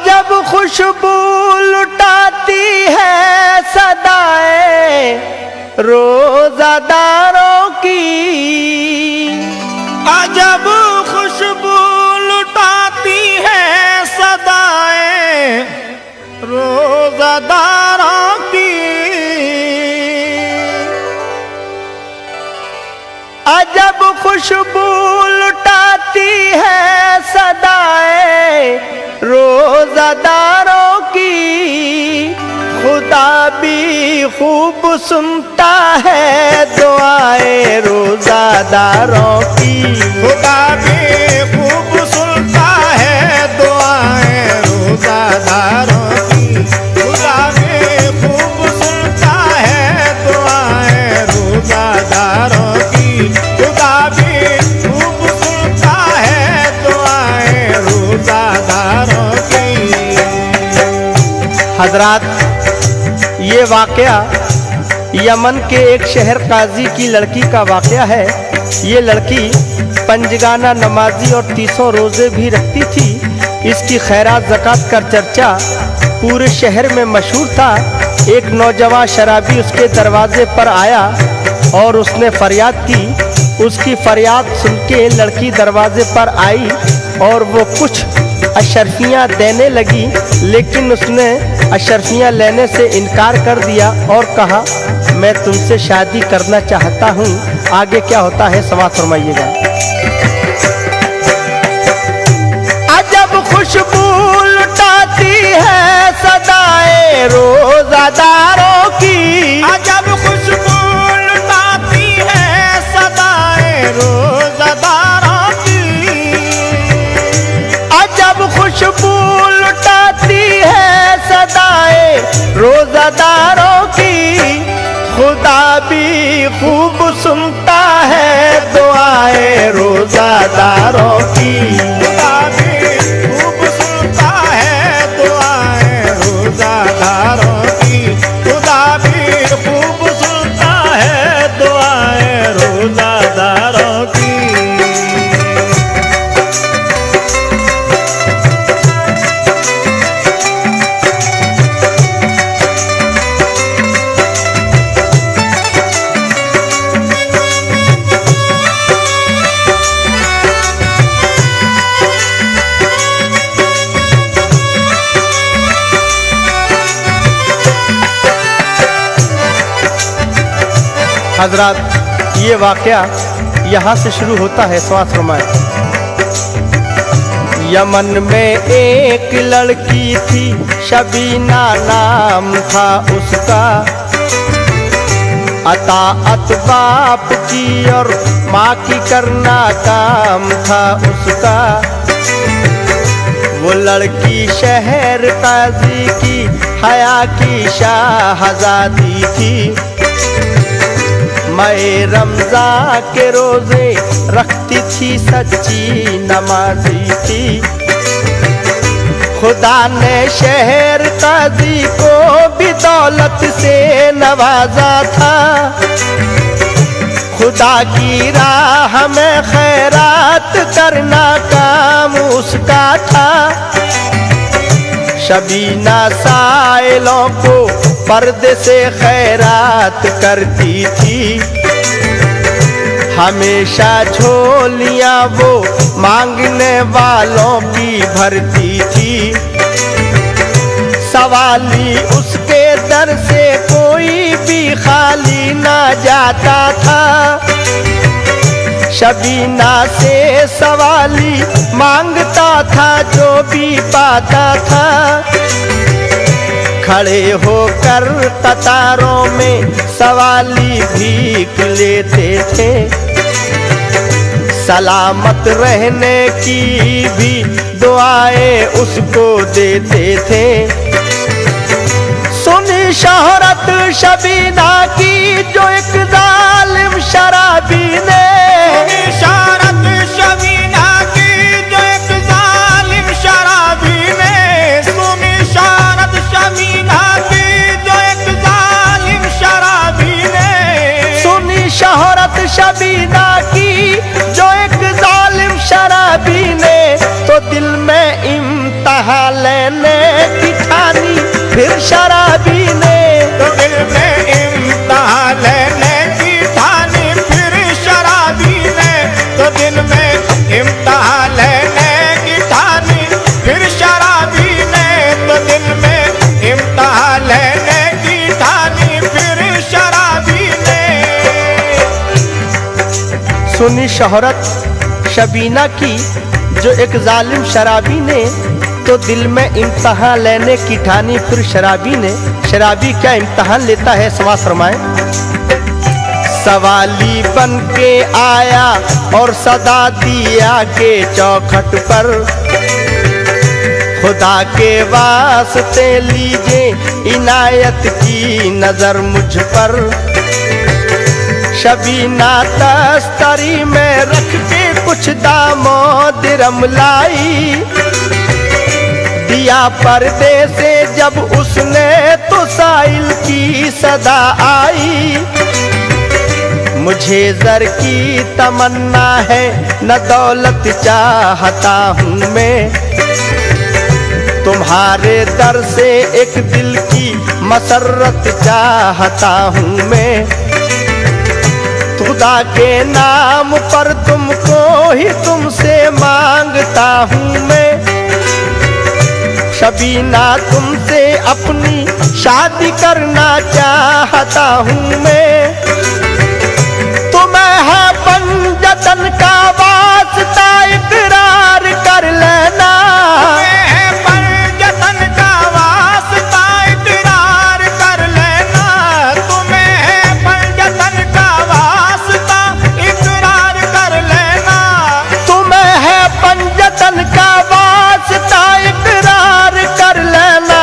अजब खुशबू लुटाती है सदाएं रोजादारों की। अजब खुशबू लुटाती है सदाएं रोजादारों की। अजब खुशबू लुटाती है सदाएं रोजादारों की। खुदा भी खूब सुनता है दुआएं रोजादारों की। खुदा भी खूब सुनता है दुआएं रोजादारों की। खुदा भी खूब सुनता है दुआएं रोजादारों की। खुदा भी खूब सुनता है दुआएं रोजादारों की। हजरात, ये वाकया यमन के एक शहर काजी की लड़की का वाकया है। ये लड़की पंजगाना नमाजी और 300 रोजे भी रखती थी। इसकी खैरात ज़कात का चर्चा पूरे शहर में मशहूर था। एक नौजवान शराबी उसके दरवाजे पर आया और उसने फरियाद की। उसकी फरियाद सुन के लड़की दरवाजे पर आई और वो कुछ अशर्फियाँ देने लगी, लेकिन उसने अशर्फियाँ लेने से इनकार कर दिया और कहा, मैं तुमसे शादी करना चाहता हूँ। आगे क्या होता है समाअत फरमाइएगा। अजब खुशबू लुटाती है सदाएं रोजादारों की। अजब खुशबू लुटाती है सदाएं रोजादारों की। अजब खुशबू लुटाती है सदाएं रोजादारों की। खुदा भी खूब सुनता है दुआएं रोजादारों की। खुदा भी खूब सुनता है दुआएं रोजादारों की। खुदा भी खूब सुनता है दुआएं रोजादारों की। हजरात, ये वाकया यहाँ से शुरू होता है। समाअत फरमाएं। यमन में एक लड़की थी, शबीना नाम था उसका। अताअत बाप की और माँ की करना काम था उसका। वो लड़की शहर काजी की हया की शाहजादी थी। मैं रमज़ा के रोजे रखती थी, सच्ची नमाजी थी। खुदा ने शहर काजी को भी दौलत से नवाजा था। खुदा की राह में खैरात करना काम उसका था। शबीना साइलों को पर्दे से खैरात करती थी। हमेशा झोलियां वो मांगने वालों की भरती थी। सवाली उसके दर से कोई भी खाली ना जाता था। शबीना से सवाली मांगता था जो भी पाता था। खड़े होकर कतारों में सवाली भीख लेते थे। सलामत रहने की भी दुआएं उसको देते थे। सुनी शोहरत शबीना की जो एक जालिम शराबी ने। शोहरत शबीना की जो एक जालिम शराबी ने। सुनी शोहरत शबीना की जो एक जालिम शराबी ने। सुनी शोहरत शबीना की जो एक जालिम शराबी ने। तो दिल में इम्तहा लेने की ठानी फिर शराबी ने। तो दिल में इम्तहा लेने की ठानी फिर शराबी ने। तो दिल में इम्तहा लेने की ठानी फिर शराबी ने। तो दिल में इम्तहा लेने की ठानी फिर शराबी ने। सुनी शोहरत शबीना की जो एक जालिम शराबी ने, तो दिल में इम्तहान लेने की ठानी फिर शराबी ने। शराबी क्या इम्तहान लेता है, समाज फरमाए। सवाली बन के आया और सदा दिया के चौखट पर, खुदा के वास्ते लीजिए इनायत की नजर मुझ पर। शबीना तस्तरी में रख के कुछ दामो दिरम लाई, दिया पर्दे से जब उसने तो साइल की सदा आई। मुझे जर की तमन्ना है न दौलत चाहता हूँ मैं, तुम्हारे दर से एक दिल की मसरत चाहता हूँ मैं। खुदा के नाम पर तुमको ही तुमसे मांगता हूँ मैं। शबीना तुमसे अपनी शादी करना चाहता हूँ मैं। तुम्हें है पंजतन का वास्ता इकरार कर लेना। तुम्हें है पंजतन का वास्ता इकरार कर लेना। तुम्हें है पंजतन का वास्ता इकरार कर लेना। तुम्हें है पंजतन का वास्ता इकरार कर लेना।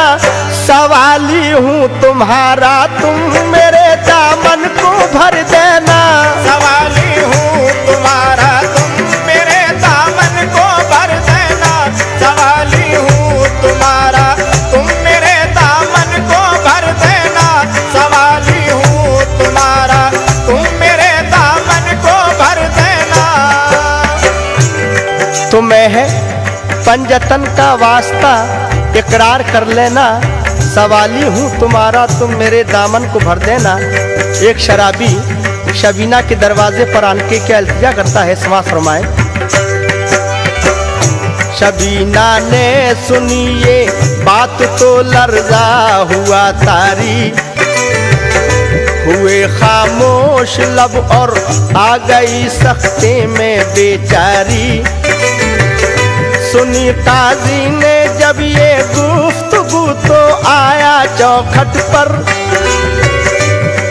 सवाली हूँ तुम्हारा, तुम मेरे दामन को भर देना। सवाली हूँ तुम्हारा, तुम मेरे दामन को भर देना। सवाली हूँ तुम्हारा, तुम मेरे दामन को भर देना। सवाली हूँ तुम्हारा, तुम मेरे दामन को भर देना। तुम्हें है पंजतन का वास्ता इकरार कर लेना। सवाली हूँ तुम्हारा, तुम मेरे दामन को भर देना। एक शराबी शबीना के दरवाजे पर आन के क्या इल्तिजा करता है, समाज फरमाए। शबीना ने सुनी ये बात तो लर्जा हुआ तारी, हुए खामोश लब और आ गई सख्ते में बेचारी। सुनी काजी ने जब ये गुफ्तगू तो आया चौखट पर,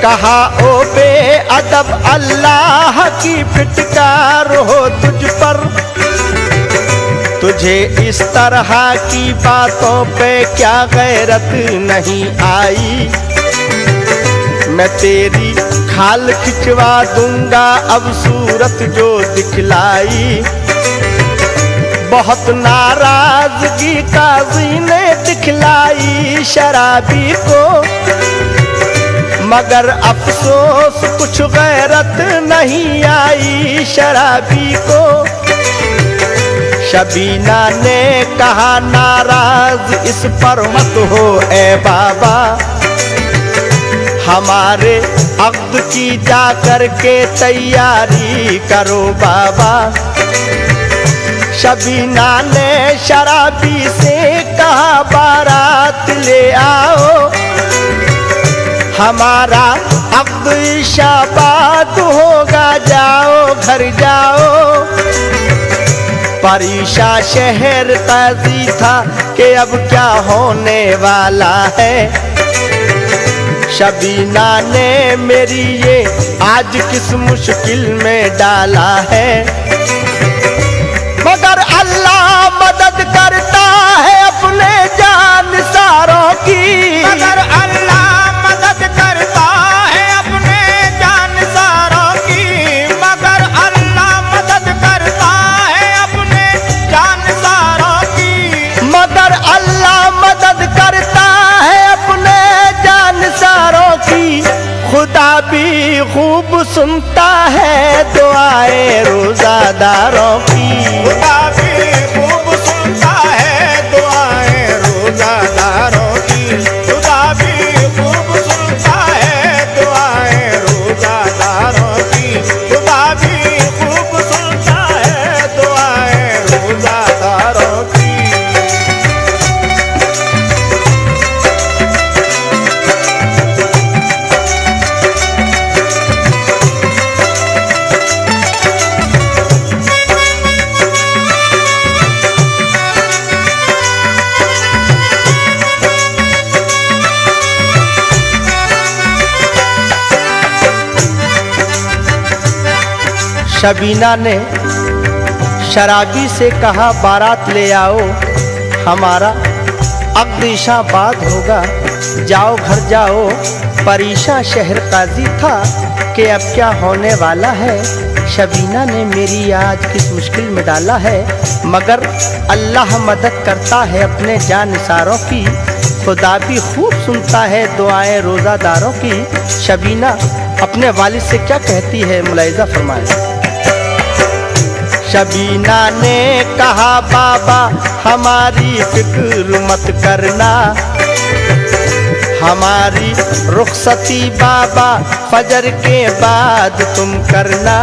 कहा ओ बेअदब अल्लाह की फिटकार हो तुझ पर। तुझे इस तरह की बातों पे क्या गैरत नहीं आई, मैं तेरी खाल खिंचवा दूंगा अब सूरत जो दिखलाई। बहुत नाराजगी काजी ने दिखलाई शराबी को, मगर अफसोस कुछ गैरत नहीं आई शराबी को। शबीना ने कहा नाराज इस पर मत हो ए बाबा, हमारे अक़्द की जा कर के तैयारी करो बाबा। शबीना ने शराबी से कहा बारात ले आओ, हमारा अक़्द शाबाद होगा, जाओ घर जाओ। परीशा शहर काजी था कि अब क्या होने वाला है। शबीना ने मेरी ये आज किस मुश्किल में डाला है, मगर अल्लाह मदद करता है अपने जानिसारों की। मगर अल्लाह मदद करता है अपने जानिसारों की। मगर अल्लाह मदद करता है अपने जानिसारों की। मगर अल्लाह मदद करता है अपने जानिसारों की। खुदा भी खूब सुनता है दुआएं रोजादारों की। खुदा भी खूब सुनता है दुआएं रोजादारों की। खुदा भी खूब सुनता है दुआएं रोजादारों की। खुदा भी खूब सुनता है दुआएं रोजादारों की। शबीना ने शराबी से कहा बारात ले आओ, हमारा अग्निशाबाद होगा। जाओ घर जाओ, परेशान शहर काजी था कि अब क्या होने वाला है। शबीना ने मेरी आज किस मुश्किल में डाला है, मगर अल्लाह मदद करता है अपने जानिसारों की। खुदा भी खूब सुनता है दुआएं रोज़ादारों की। शबीना अपने वालिद से क्या कहती है, मुलाहिज़ा फरमाएं। शबीना ने कहा बाबा हमारी फिक्र मत करना, हमारी रुखसती बाबा फजर के बाद तुम करना।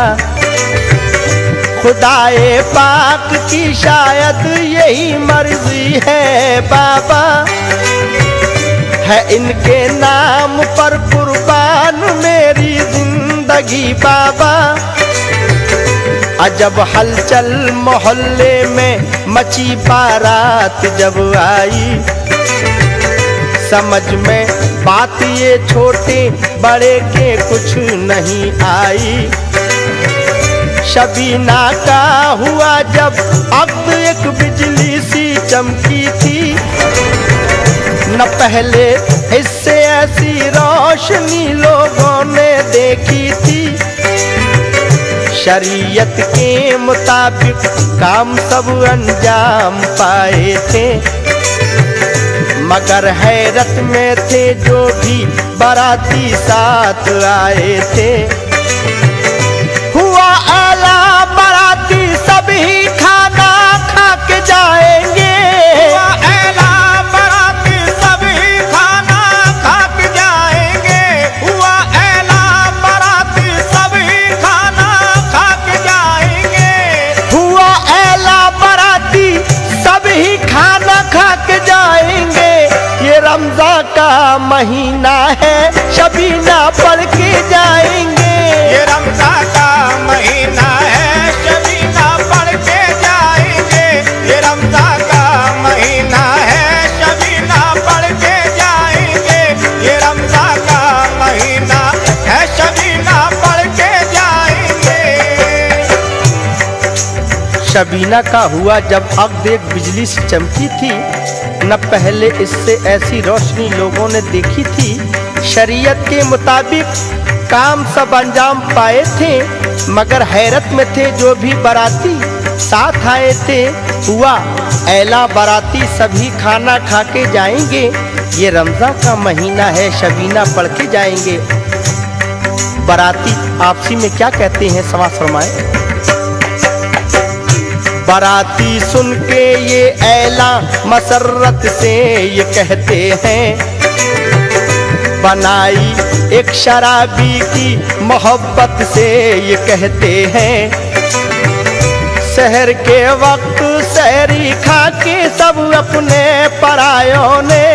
खुदाए पाक की शायद यही मर्जी है बाबा, है इनके नाम पर कुर्बान मेरी जिंदगी बाबा। अजब हलचल मोहल्ले में मची बारात जब आई, समझ में बात ये छोटे बड़े के कुछ नहीं आई। शबीना का हुआ जब अब एक बिजली सी चमकी थी, न पहले इससे ऐसी रोशनी लोगों ने देखी थी। शरीयत के मुताबिक काम सब अंजाम पाए थे, मगर हैरत में थे जो भी बाराती साथ आए थे। हुआ आला बाराती सभी खाना खा के जाएंगे। हुआ आला बाराती सभी खाना खा के जाएंगे। हुआ आला बाराती सभी खाना खा के जाएंगे। हुआ आला बाराती सभी खाना खा के जाएंगे। ये रमज़ान का महीना है, शबीना पढ़ के जाएंगे। ये रमज़ान का महीना है, शबीना पढ़ के जाएंगे। ये रमज़ान का महीना है, शबीना पढ़ के जाएंगे। ये रमज़ान का महीना है, शबीना पढ़ के जाएंगे। शबीना का हुआ जब अब एक बिजली सी चमकी थी, न पहले इससे ऐसी रोशनी लोगों ने देखी थी। शरीयत के मुताबिक काम सब अंजाम पाए थे, मगर हैरत में थे जो भी बाराती साथ आए थे। हुआ ऐला बाराती सभी खाना खा के जाएंगे। ये रमज़ान का महीना है, शबीना पढ़ के जाएंगे। बाराती आपसी में क्या कहते हैं, समाज फरमाए। बाराती सुन के ये ऐला मसरत से ये कहते हैं, बनाई एक शराबी की मोहब्बत से ये कहते हैं। सहर के वक्त सहरी खा के सब अपने परायों ने,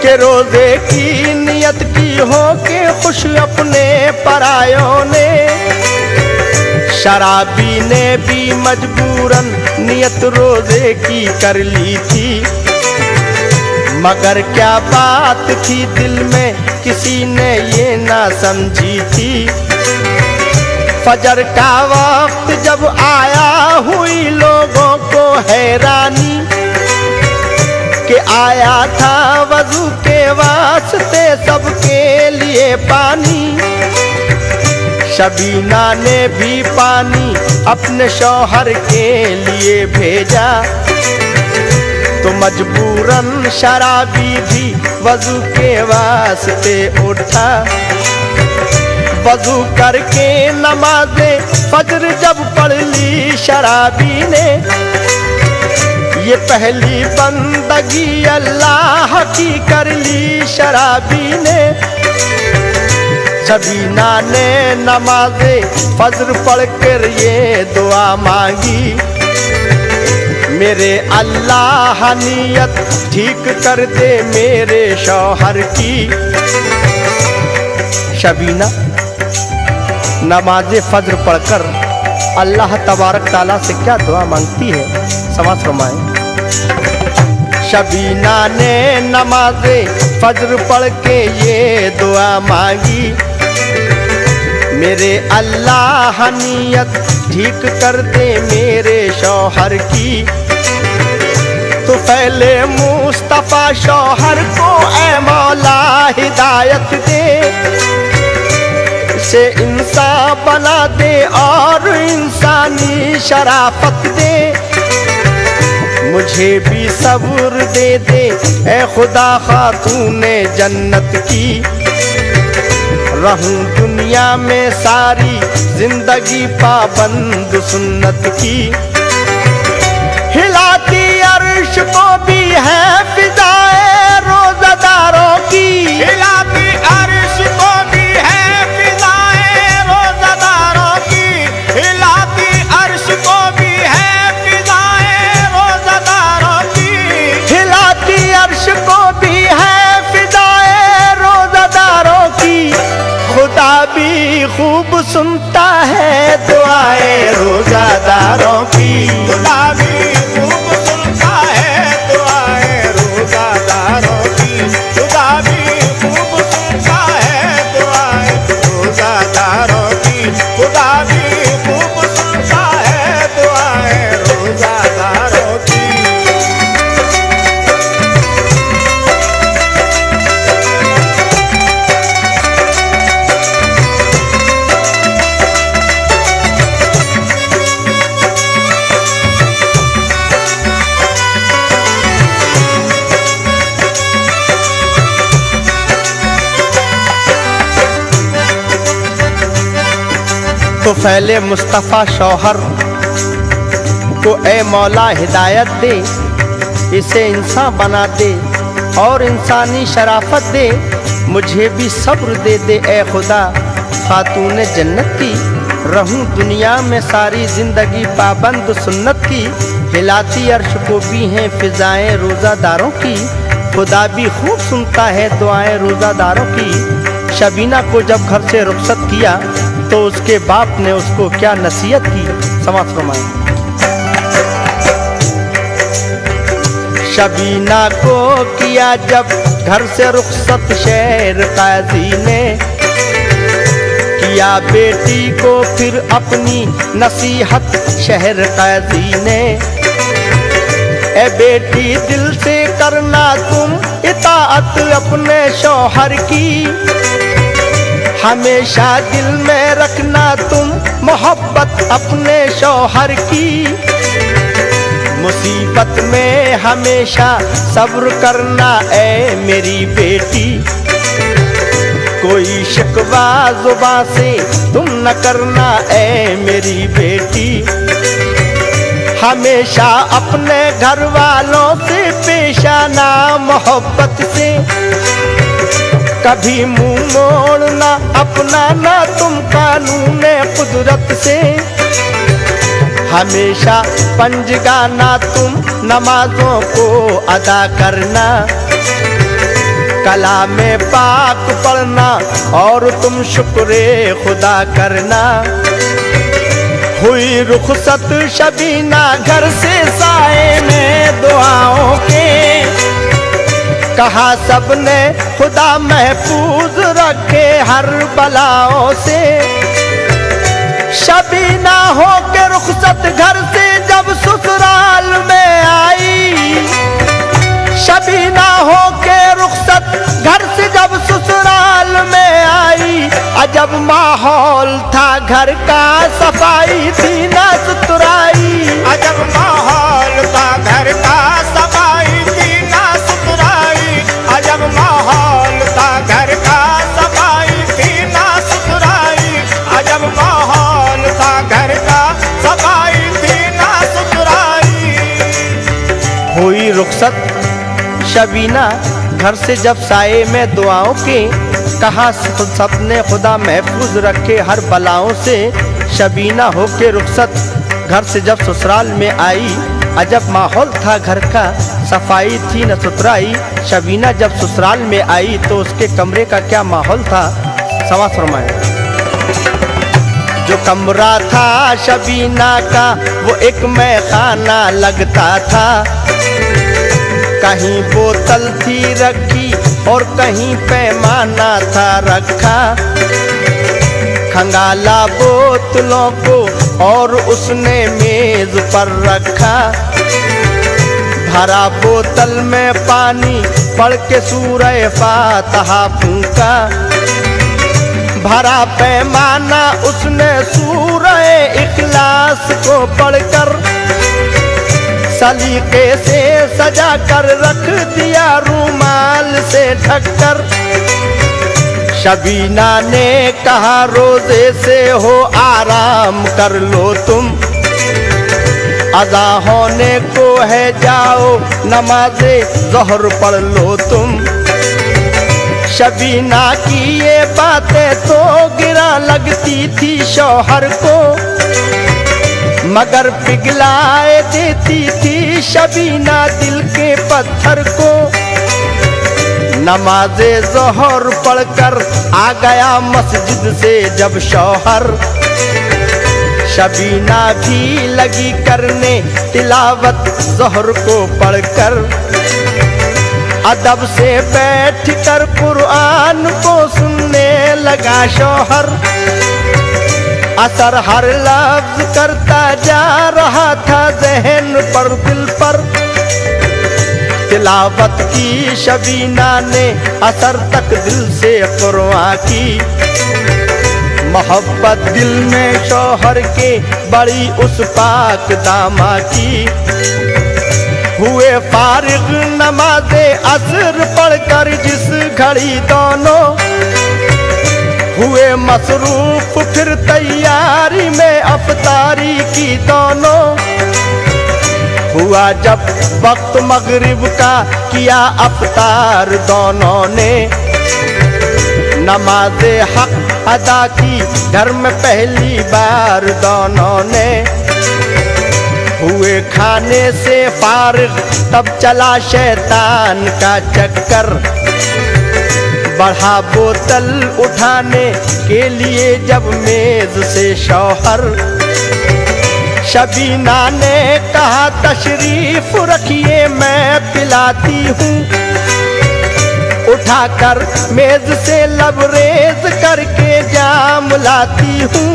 के रोजे की नियत की हो के खुश अपने परायों ने। शराबी ने भी मजबूरन नियत रोजे की कर ली थी, मगर क्या बात थी दिल में किसी ने ये ना समझी थी। फजर का वक्त जब आया हुई लोगों को हैरानी, कि आया था वजू के वास्ते सबके लिए पानी। शबीना ने भी पानी अपने शौहर के लिए भेजा, तो मजबूरन शराबी भी वजू के वास्ते उठा। वजू करके नमाज़े फजर जब पढ़ ली शराबी ने, ये पहली बंदगी अल्लाह की कर ली शराबी ने। शबीना ने नमाज़े फजर पढ़ कर ये दुआ मांगी, मेरे अल्लाह नियत ठीक कर दे मेरे शौहर की। शबीना नमाज़े फजर पढ़कर अल्लाह तबारक ताला से क्या दुआ मांगती है, समझ फरमाएं। शबीना ने नमाज़े फजर पढ़ के ये दुआ मांगी, मेरे अल्लाह नियत ठीक कर दे मेरे शौहर की। तो पहले मुस्तफा शौहर को ऐ मौला हिदायत दे, से इंसान बना दे और इंसानी शराफत दे। मुझे भी सब्र दे दे ऐ खुदा खातूने जन्नत की, रहूं दुनिया में सारी जिंदगी पाबंद सुन्नत की। हिलाती अर्श को भी है फिजाए रोज़ादारों की, हिलाती अर्श को भी है फिजाए रोज़ादारों की, हिलाती अर्श को भी है फिजाए रोज़ादारों की, हिलाती अर्श को भी है फिजाए रोज़ादारों की। खुदा भी खूब सुनता है दुआएं रोज़ादारों की, खुदा भी खूब सुनता है दुआएं रोज़ादारों की, खुदा भी खूब सुनता है दुआएं रोज़ादारों की, खुदा भी खूब सुनता है दुआएं रोज़ादारों की। तो फैले मुस्तफ़ा शौहर को ए मौला हिदायत दे, इसे इंसान बना दे और इंसानी शराफत दे। मुझे भी सब्र दे दे ए खुदा खातूने जन्नत की, रहूं दुनिया में सारी जिंदगी पाबंद सुन्नत की। हिलाती अर्श को भी हैं फिजाएं रोज़ादारों की, खुदा भी खूब सुनता है दुआएं रोज़ादारों की। शबीना को जब घर से रुखसत किया तो उसके बाप ने उसको क्या नसीहत की, समझ फरमाएं। शबीना को किया जब घर से रुखसत शहर काजी ने, किया बेटी को फिर अपनी नसीहत शहर काजी ने। ए बेटी दिल से करना तुम इताअत अपने शौहर की, हमेशा दिल में रखना तुम मोहब्बत अपने शौहर की। मुसीबत में हमेशा सब्र करना ऐ मेरी बेटी, कोई शिकवा जुबां से तुम न करना ऐ मेरी बेटी। हमेशा अपने घर वालों से पेश आना मोहब्बत से, कभी मुंह मोड़ना अपना ना तुम कानून कुदरत से। हमेशा पंजगाना तुम नमाजों को अदा करना, कलामे पाक पढ़ना और तुम शुक्र खुदा करना। हुई रुखसत शबीना घर से साए में दुआओं के, कहा सबने खुदा महफूज रखे हर बलाओं से। शबीना हो के रुखसत घर से जब ससुराल में आई, शबीना हो के रुखसत घर से जब ससुराल में आई। अजब माहौल था घर का, सफाई थी ना सुथराई। अजब माहौल था घर का, सफाई थी ना सुथराई। अजब माहौल था घर का, सफाई थी ना सुथराई। माहौल था घर का, सफाई थी ना सुथराई। हुई रुखसत शबीना घर से जब साये में दुआओं के, कहा सपने खुदा महफूज रखे हर बलाओं से। शबीना होके रुखसत घर से जब ससुराल में आई, अजब माहौल था घर का, सफाई थी न सुथराई। शबीना जब ससुराल में आई तो उसके कमरे का क्या माहौल था, समाज फरमाए। जो कमरा था शबीना का वो एक मैखाना लगता था, कहीं बोतल थी रखी और कहीं पैमाना था रखा। खंगाला बोतलों को और उसने मेज पर रखा, भरा बोतल में पानी पढ़ के सूरह फातिहा फूंका। भरा पैमाना उसने सूरह इखलास को पढ़कर, सलीके से सजा कर रख दिया रूमाल से ढककर। शबीना ने कहा रोजे से हो आराम कर लो तुम, अज़ा होने को है जाओ नमाज़े ज़ोहर पढ़ लो तुम। शबीना की ये बातें तो गिरा लगती थी शौहर को, मगर पिघलाए देती थी शबीना दिल के पत्थर को। नमाज़े ज़ोहर पढ़कर आ गया मस्जिद से जब शौहर, शबीना भी लगी करने तिलावत ज़ोहर को पढ़कर। अदब से बैठ कर कुरान को सुनने लगा शौहर, असर हर लफ्ज करता जा रहा था ज़हन पर दिल पर। तिलावत की शबीना ने असर तक दिल से कुरान की, मोहब्बत दिल में शौहर के बड़ी उस पाक दामा की। हुए फारिग नमाज़े असर पढ़कर जिस घड़ी दोनों, हुए मसरूफ फिर तैयारी में अफ्तारी की दोनों। हुआ जब वक्त मगरिब का किया अफ्तार दोनों ने, नमाज़े हक अदा की घर में पहली बार दोनों ने। हुए खाने से फारिग तब चला शैतान का चक्कर, बढ़ा बोतल उठाने के लिए जब मेज से शौहर। शबीना ने कहा तशरीफ रखिए मैं पिलाती हूँ, उठाकर मेज से लबरेज करके जाम लाती हूँ।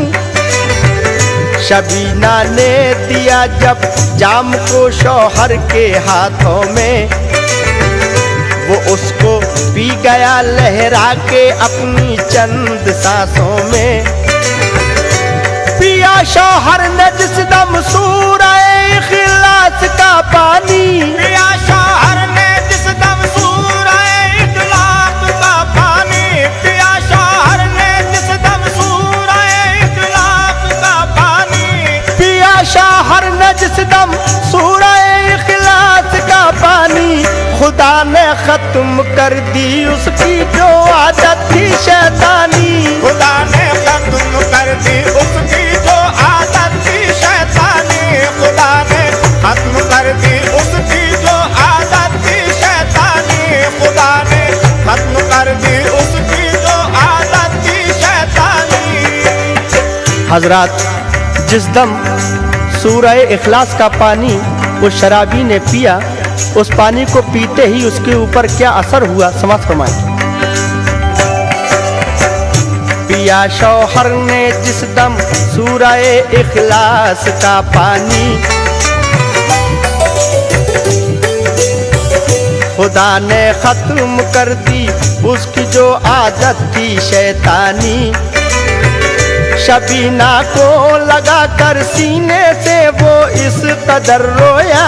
शबीना ने दिया जब जाम को शौहर के हाथों में, वो उसको पी गया लहरा के अपनी चंद सांसों में। पिया शौहर ने जिस दम सूरह इखलास का पानी, पिया शौहर ने जिस दम सूरह इखलास का पानी, पिया शौहर ने जिस दम सूरह इखलास का पानी। पिया शौहर ने जिस दम सूरह इखलास का पानी, खुदा ने खत्म कर दी उसकी जो आदत थी शैतानी। खुदा ने खत्म कर दी उसकी जो आदत थी शैतानी। खुदा ने खत्म कर दी उसकी जो आदत थी शैतानी। खुदा ने खत्म कर दी उसकी जो आदत थी शैतानी। हजरात, जिस दम सूरह इखलास का पानी उस शराबी ने पिया, उस पानी को पीते ही उसके ऊपर क्या असर हुआ, समझ फरमाएं। पिया शौहर ने जिस दम सूरह इखलास का पानी, खुदा ने खत्म कर दी उसकी जो आदत थी शैतानी। शबीना को लगा कर सीने से वो इस कदर रोया,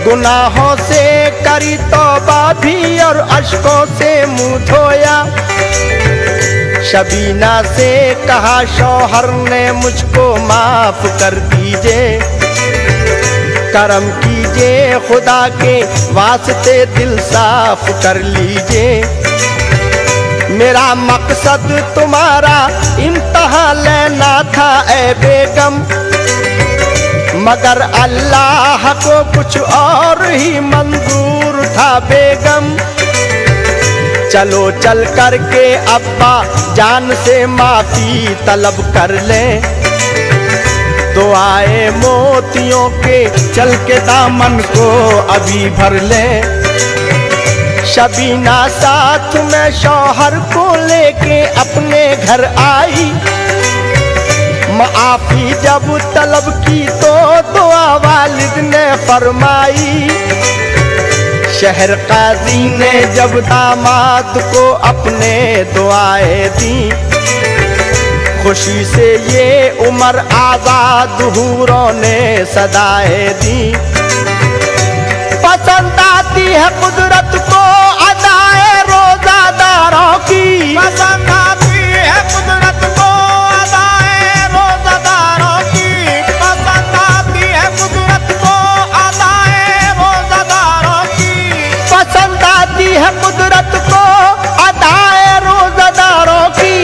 गुनाहों से करी तौबा भी और अश्कों से मुंह धोया। शबीना से कहा शौहर ने मुझको माफ कर दीजिए, करम कीजिए खुदा के वास्ते दिल साफ कर लीजिए। मेरा मकसद तुम्हारा इम्तिहान लेना था ए बेगम, मगर अल्लाह को कुछ और ही मंजूर था बेगम। चलो चल करके अब्बा जान से माफी तलब कर ले, दुआए मोतियों के चल के दामन को अभी भर ले। शबीना साथ में शौहर को लेके अपने घर आई, माफी जब तलब की तो दुआ वालिद ने फरमाई। शहर काजी ने जब दामाद को अपने दुआएं दी, खुशी से ये उम्र आजाद हूरों ने सदाएं दी। पसंद आती है कुदरत को अदाए रोजादारों की, पसंद आती है कुदरत को अदाए रोजादारों की, पसंद आती है कुदरत को अदाए रोजादारों की, पसंद आती है कुदरत को अदाए रोजादारों की।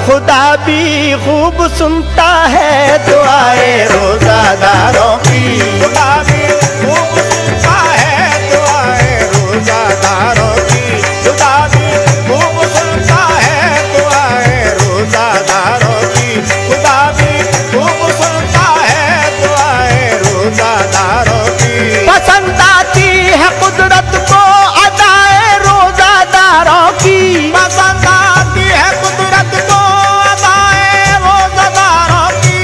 खुदा भी खूब सुनता है दुआए रोजादारों की, खुदा भी खूब सुनता है दुआए रोजादारों की, खुदा भी खूब सुनता है दुआए रोजादारों की, खुदा भी खूब सुनता है दुआए रोजादारों की। पसंद आती है कुदरत को अदाए रोजादारों की, पसंद आती है कुदरत को अदाए रोजादारों की,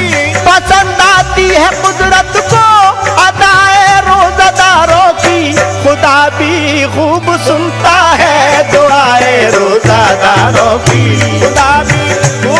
पसंद आती है कुदरत को अदाए रोजादारों की। खुदा भी खूब सुनता है दुआए रोजादारों की, खुदा भी खूब